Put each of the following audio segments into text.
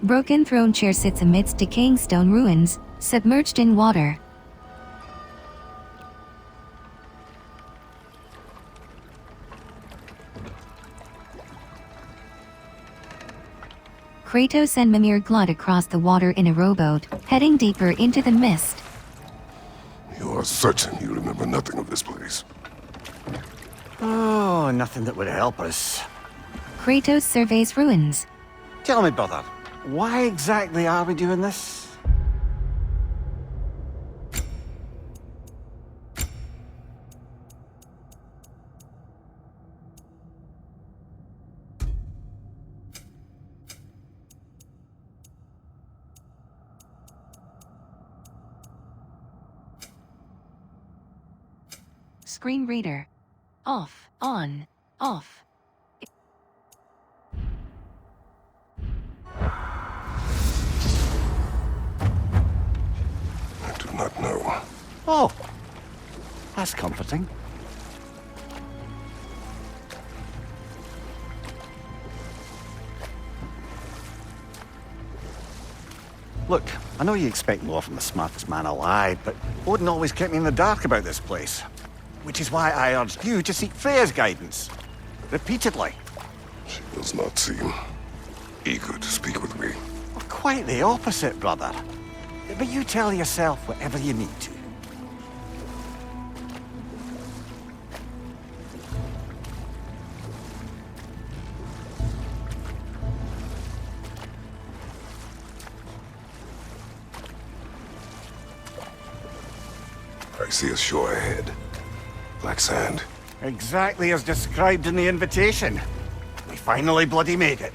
Broken throne chair sits amidst decaying stone ruins, submerged in water. Kratos and Mimir glide across the water in a rowboat, heading deeper into the mist. You are certain you remember nothing of this place? Oh, nothing that would help us. Kratos surveys ruins. Tell me, brother, why exactly are we doing this? Screen reader. Off, on, off. I do not know. Oh, that's comforting. Look, I know you expect more from the smartest man alive, but Odin always kept me in the dark about this place. Which is why I urged you to seek Freya's guidance. Repeatedly. She does not seem eager to speak with me. Well, quite the opposite, brother. But you tell yourself whatever you need to. I see a shore ahead. Black sand. Exactly as described in the invitation. We finally bloody made it.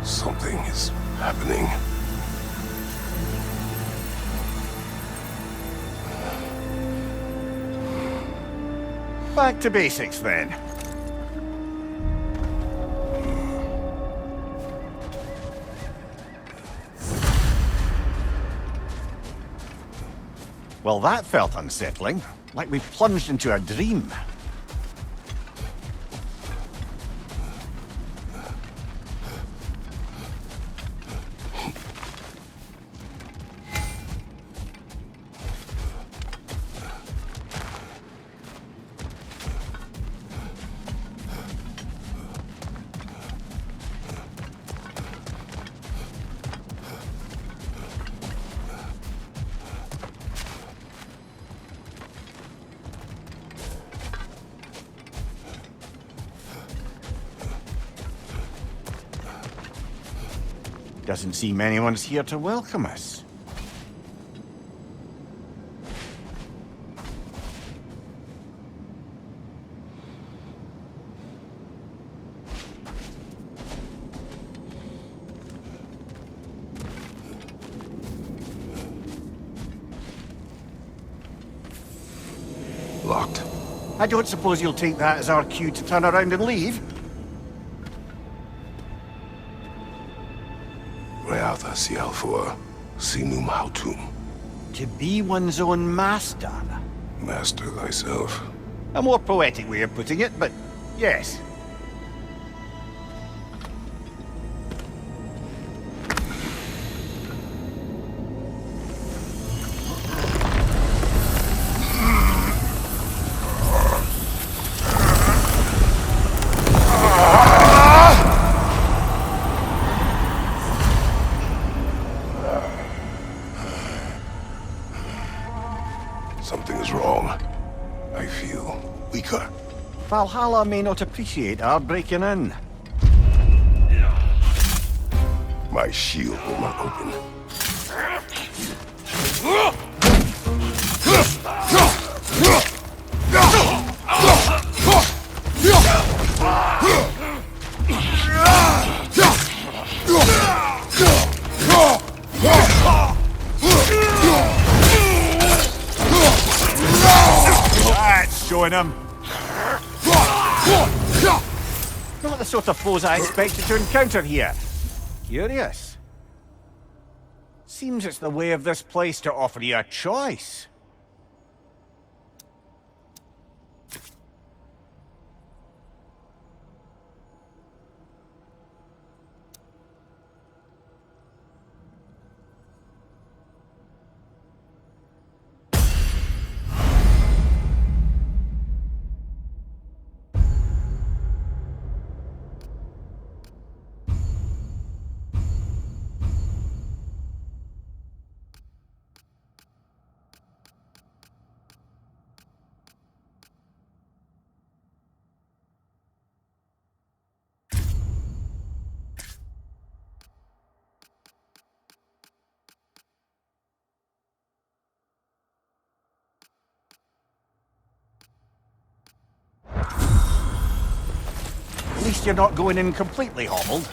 Something is happening. Back to basics then. Well, that felt unsettling, like we plunged into a dream. Doesn't seem anyone's here to welcome us. Locked. I don't suppose you'll take that as our cue to turn around and leave? Reatha Sialfua, Sinum Hautum. To be one's own master. Master thyself. A more poetic way of putting it, but yes. Something is wrong. I feel weaker. Valhalla may not appreciate our breaking in. My shield will not open. showing him. Not the sort of foes I expected to encounter here. Curious. Seems it's the way of this place to offer you a choice. At least you're not going in completely hobbled.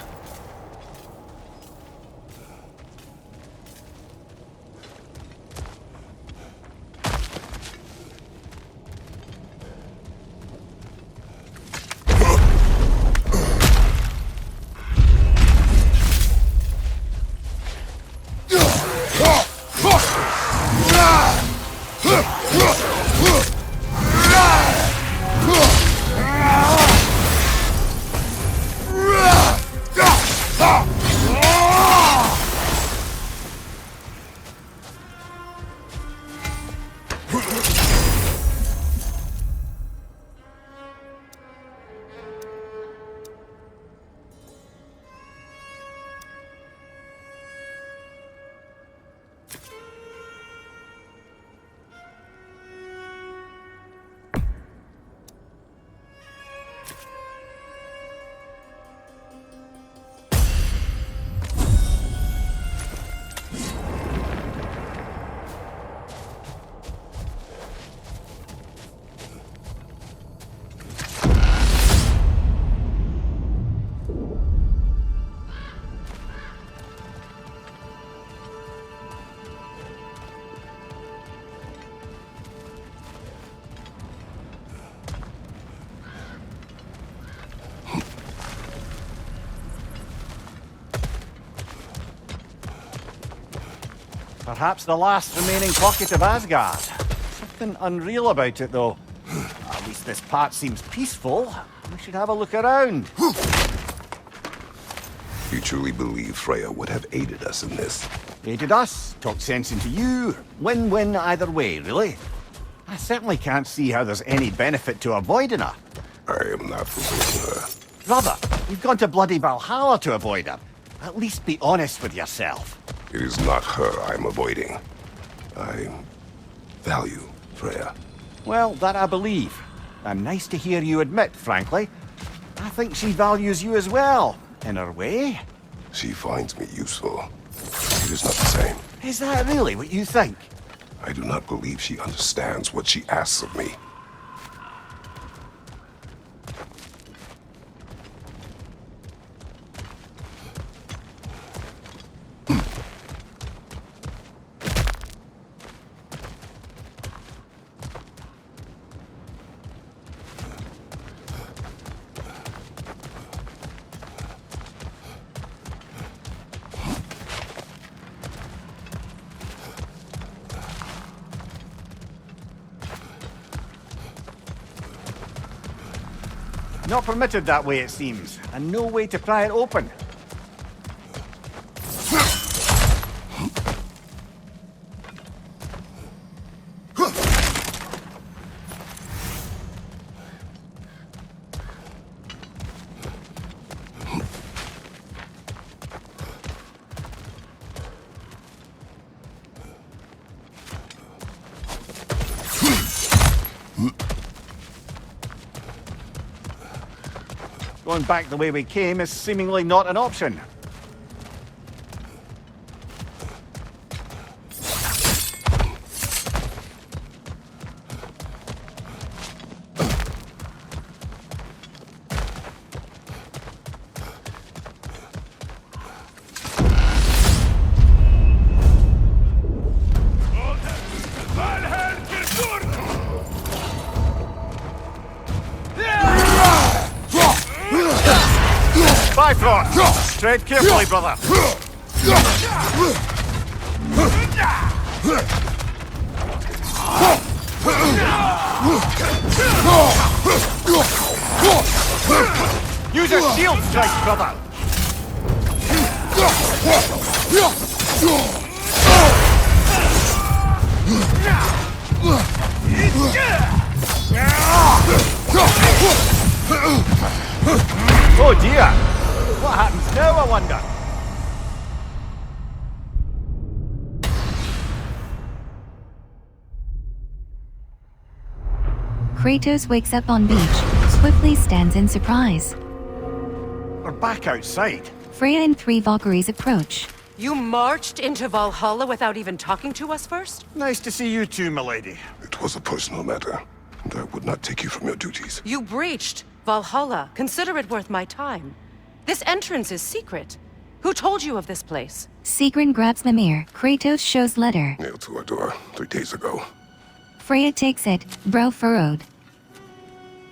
Perhaps the last remaining pocket of Asgard. Something unreal about it, though. At least this part seems peaceful. We should have a look around. You truly believe Freya would have aided us in this? Aided us, talked sense into you. Win-win either way, really. I certainly can't see how there's any benefit to avoiding her. I am not avoiding her. Brother, you've gone to bloody Valhalla to avoid her. At least be honest with yourself. It is not her I'm avoiding. I value Freya. Well, that I believe. And nice to hear you admit, frankly. I think she values you as well, in her way. She finds me useful. It is not the same. Is that really what you think? I do not believe she understands what she asks of me. Not permitted that way, it seems, and no way to pry it open. Going back the way we came is seemingly not an option. Tread carefully, brother. Use a shield strike, brother. Oh dear! What happens now, I wonder? Kratos wakes up on beach, swiftly stands in surprise. We're back outside. Freya and 3 Valkyries approach. You marched into Valhalla without even talking to us first? Nice to see you too, milady. It was a personal matter, and I would not take you from your duties. You breached Valhalla. Consider it worth my time. This entrance is secret. Who told you of this place? Sigrun grabs Mimir. Kratos shows letter. Nailed to our door 3 days ago. Freya takes it, brow furrowed.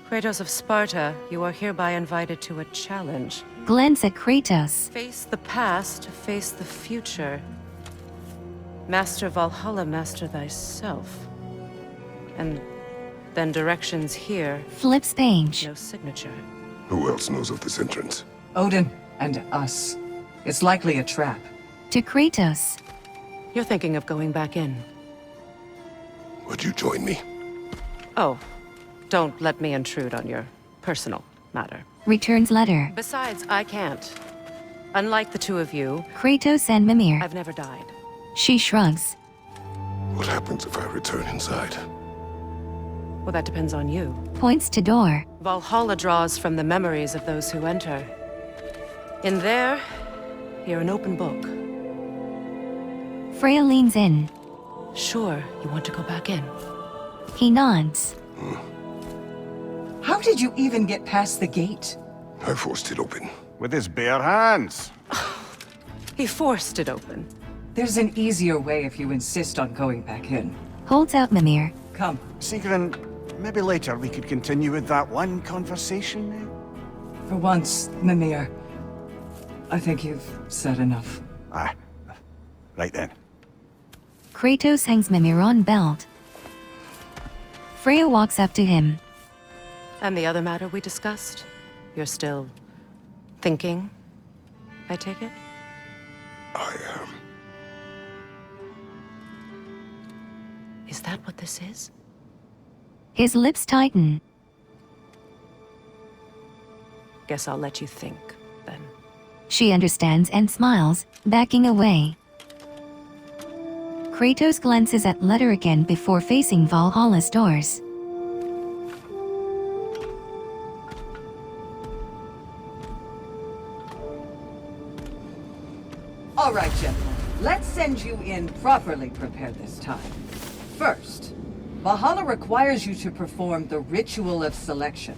Kratos of Sparta, you are hereby invited to a challenge. Glance at Kratos. Face the past, face the future. Master Valhalla, master thyself. And then directions here, Flips page. no signature. Who else knows of this entrance? Odin and us. It's likely a trap. To Kratos. You're thinking of going back in. Would you join me? Oh, don't let me intrude on your personal matter. Returns letter. Besides, I can't. Unlike the two of you, Kratos and Mimir. I've never died. She shrugs. What happens if I return inside? Well, that depends on you. Points to door. Valhalla draws from the memories of those who enter. In there, you're an open book. Freya leans in. Sure, you want to go back in. He nods. How did you even get past the gate? I forced it open. With his bare hands. He forced it open. There's an easier way if you insist on going back in. Holds out Mimir. Come. Sigrun, maybe later we could continue with that one conversation, For once, Mimir. I think you've said enough. Ah, right then. Kratos hangs Mimir on belt. Freya walks up to him. And the other matter we discussed? You're still thinking, I take it? I am. Is that what this is? His lips tighten. Guess I'll let you think, then. She understands and smiles, backing away. Kratos glances at letter again before facing Valhalla's doors. All right, gentlemen. Let's send you in properly prepared this time. First, Valhalla requires you to perform the ritual of selection.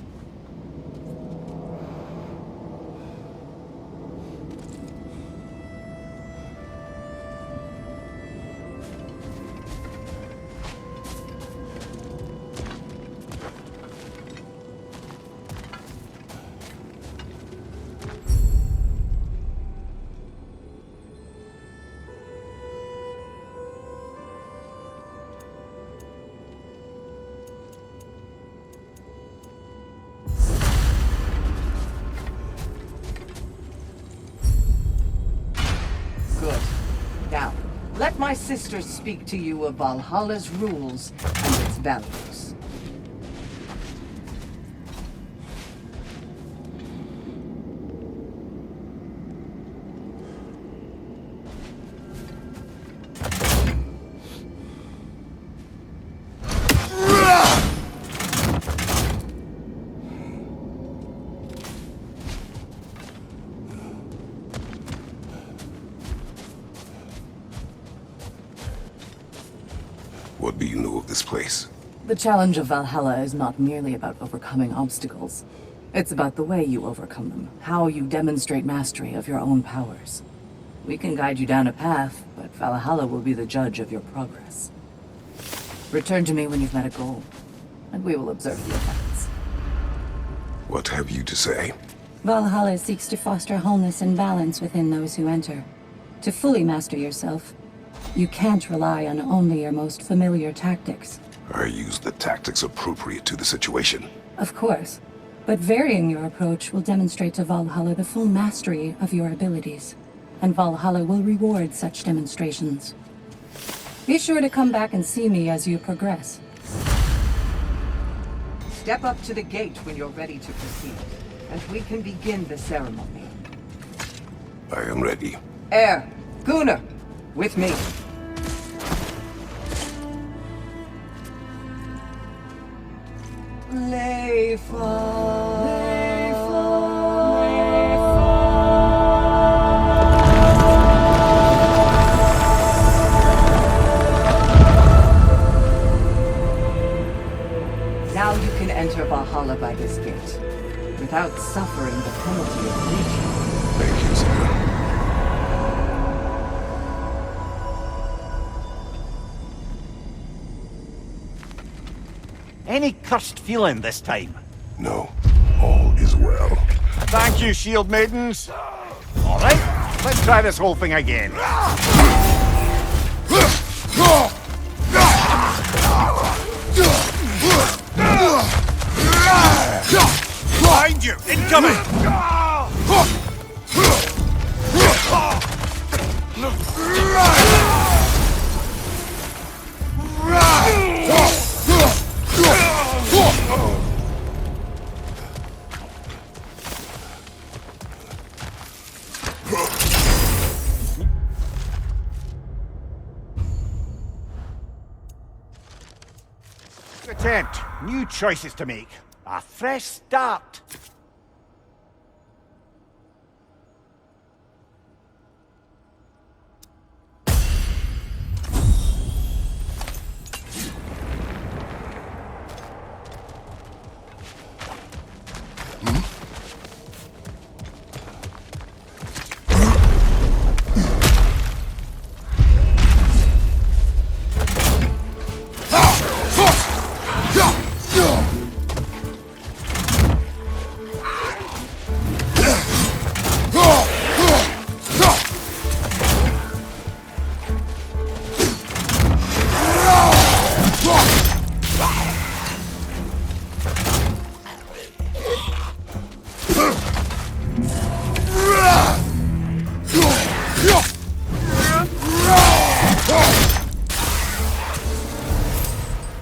Good. Now, let my sisters speak to you of Valhalla's rules and its values. What do you know of this place? The challenge of Valhalla is not merely about overcoming obstacles. It's about the way you overcome them, how you demonstrate mastery of your own powers. We can guide you down a path, but Valhalla will be the judge of your progress. Return to me when you've met a goal, and we will observe the effects. What have you to say? Valhalla seeks to foster wholeness and balance within those who enter. To fully master yourself, you can't rely on only your most familiar tactics. I use the tactics appropriate to the situation. Of course, but varying your approach will demonstrate to Valhalla the full mastery of your abilities, and Valhalla will reward such demonstrations. Be sure to come back and see me as you progress. Step up to the gate when you're ready to proceed, and we can begin the ceremony. I am ready. Air, Gunnar, with me. Now you can enter Valhalla by this gate, without suffering the penalty of breach. Thank you, sir. Any cursed feeling this time? No, all is well. Thank you, shield maidens. All right, let's try this whole thing again. Behind you! Incoming! Attempt. New choices to make. A fresh start.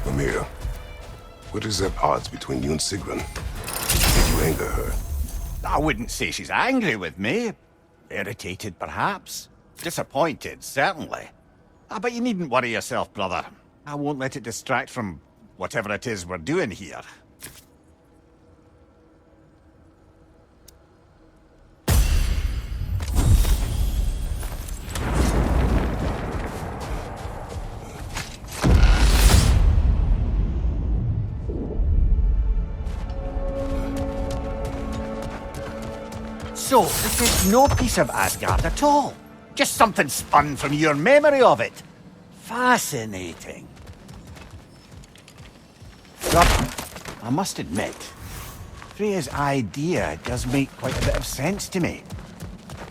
Mimir, what is at odds between you and Sigrun? Did you anger her? I wouldn't say she's angry with me. Irritated, perhaps. Disappointed, certainly. But you needn't worry yourself, brother. I won't let it distract from whatever it is we're doing here. So, this is no piece of Asgard at all. Just something spun from your memory of it. Fascinating. Brother, I must admit, Freya's idea does make quite a bit of sense to me.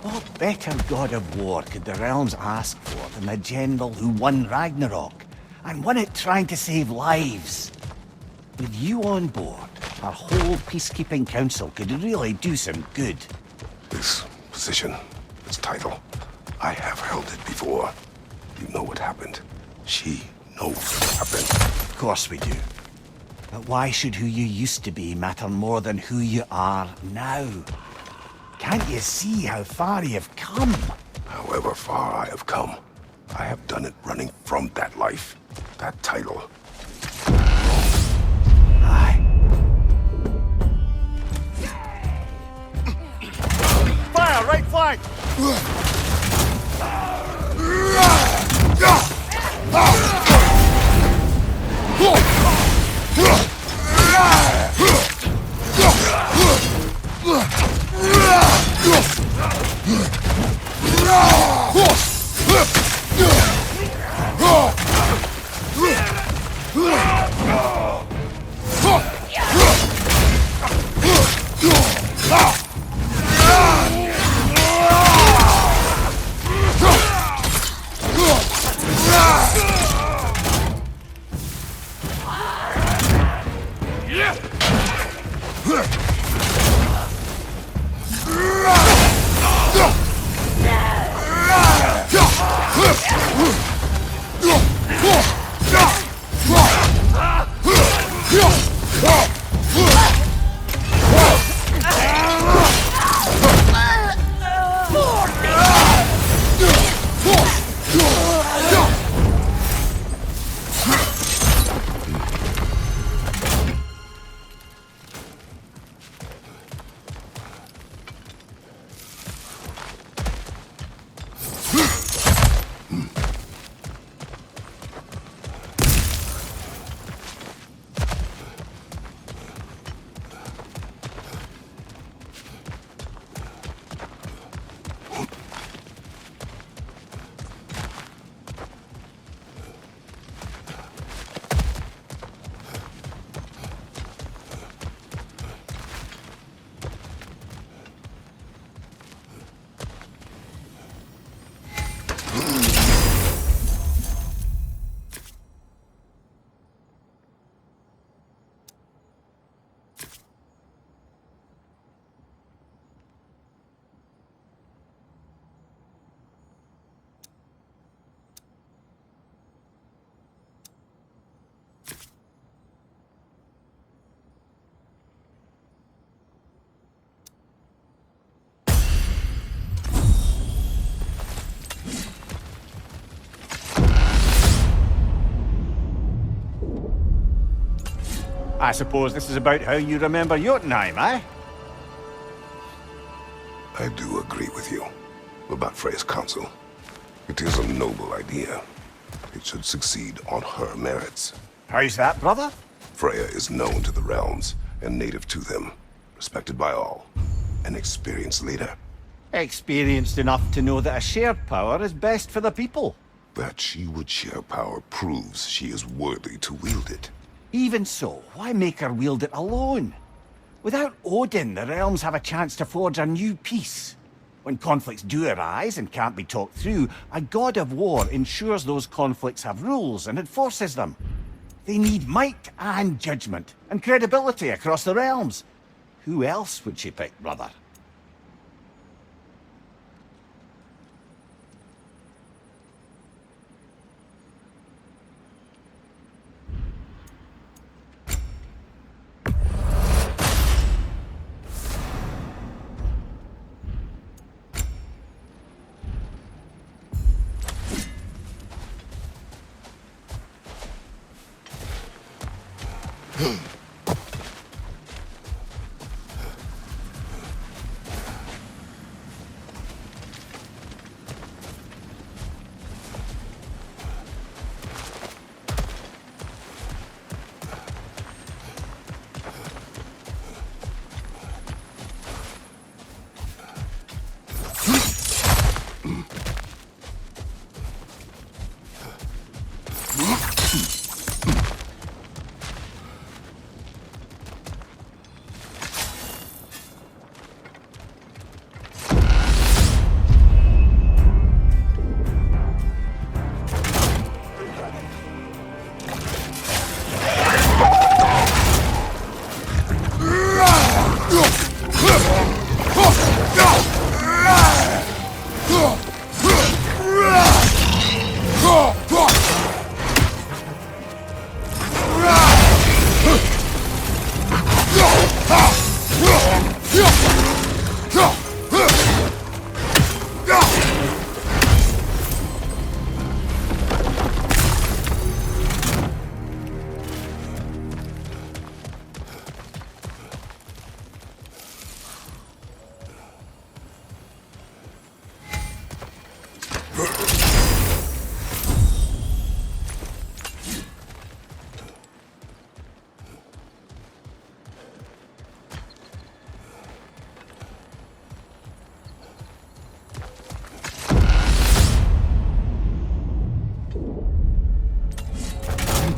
What better god of war could the realms ask for than the general who won Ragnarok, and won it trying to save lives? With you on board, our whole peacekeeping council could really do some good. This position, this title, I have held it before. You know what happened. She knows what happened. Of course we do. But why should who you used to be matter more than who you are now? Can't you see how far you've come? However far I have come, I have done it running from that life, that title. Aye. Fire, right flank! I suppose this is about how you remember Jotunheim, eh? I do agree with you about Freya's council. It is a noble idea. It should succeed on her merits. How's that, brother? Freya is known to the realms and native to them, respected by all, an experienced leader. Experienced enough to know that a shared power is best for the people. That she would share power proves she is worthy to wield it. Even so, why make her wield it alone? Without Odin, the realms have a chance to forge a new peace. When conflicts do arise and can't be talked through, a god of war ensures those conflicts have rules and enforces them. They need might and judgment, and credibility across the realms. Who else would she pick, brother?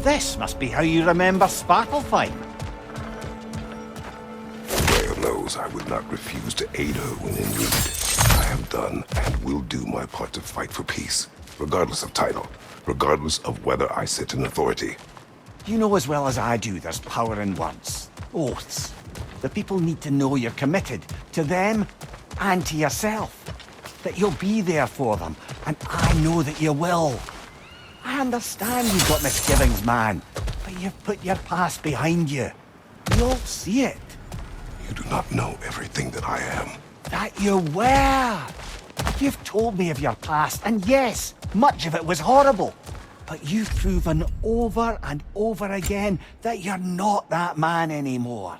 This must be how you remember Svartalfheim. Freya knows I would not refuse to aid her when in need. I have done and will do my part to fight for peace, regardless of title, regardless of whether I sit in authority. You know as well as I do there's power in words. Oaths. The people need to know you're committed, to them and to yourself. That you'll be there for them, and I know that you will. I understand you've got misgivings, man, but you've put your past behind you. We all see it. You do not know everything that I am. That you were. You've told me of your past, and yes, much of it was horrible. But you've proven over and over again that you're not that man anymore.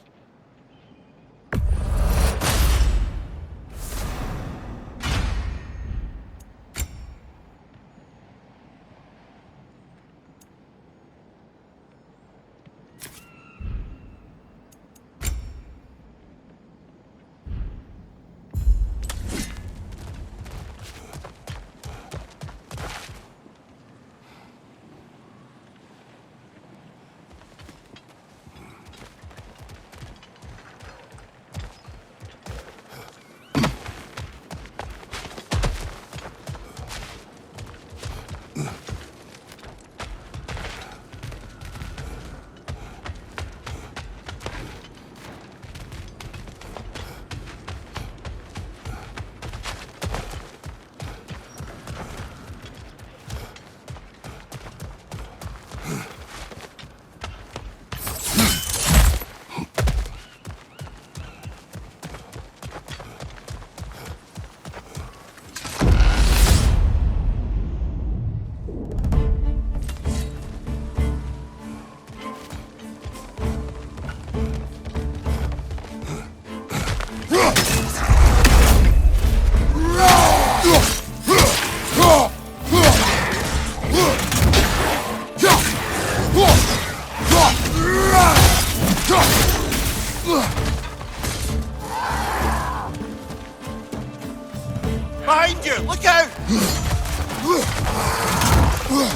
Behind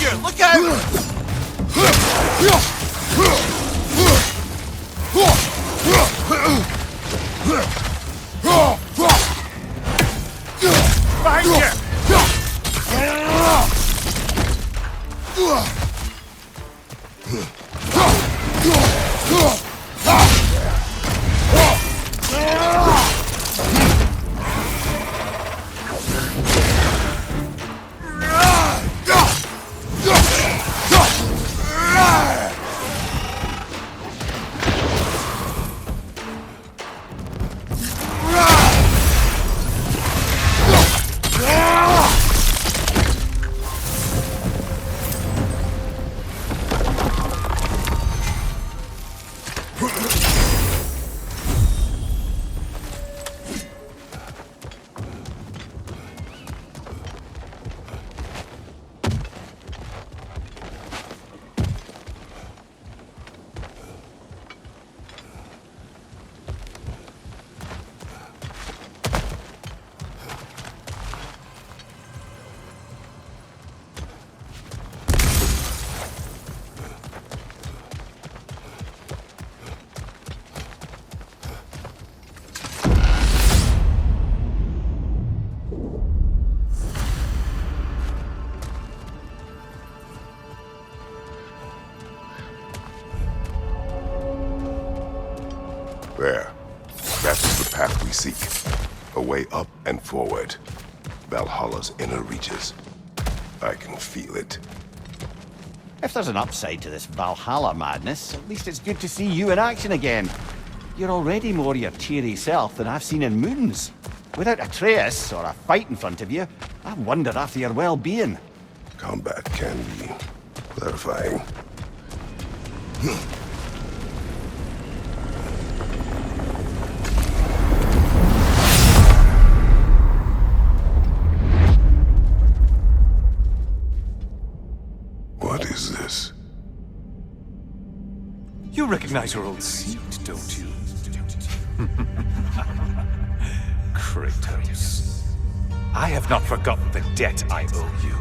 you! Look out! Behind you! There. That is the path we seek. A way up and forward. Valhalla's inner reaches. I can feel it. If there's an upside to this Valhalla madness, at least it's good to see you in action again. You're already more your cheery self than I've seen in moons. Without Atreus, or a fight in front of you, I wonder after your well-being. Combat can be clarifying. What is this? You recognize your old seat, don't you? Kratos. I have not forgotten the debt I owe you.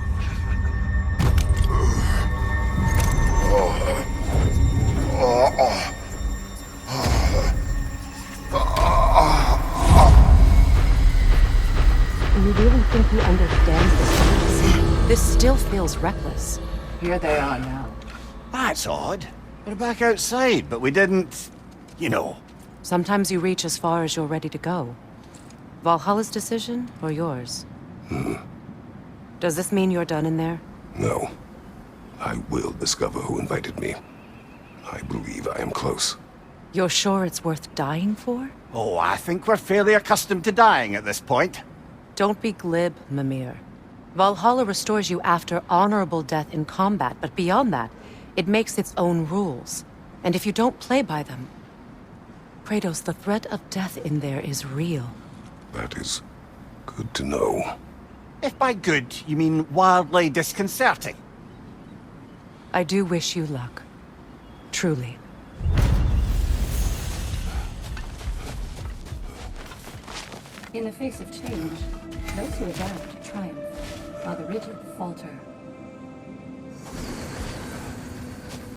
You really think he understands this? This still feels reckless. Here they are now. That's odd. We're back outside, but we didn't... you know. Sometimes you reach as far as you're ready to go. Valhalla's decision, or yours? Does this mean you're done in there? No. I will discover who invited me. I believe I am close. You're sure it's worth dying for? Oh, I think we're fairly accustomed to dying at this point. Don't be glib, Mimir. Valhalla restores you after honorable death in combat, but beyond that, it makes its own rules. And if you don't play by them... Kratos, the threat of death in there is real. That is good to know. If by good, you mean wildly disconcerting. I do wish you luck. Truly. In the face of change, those who adapt triumph, while the rigid falter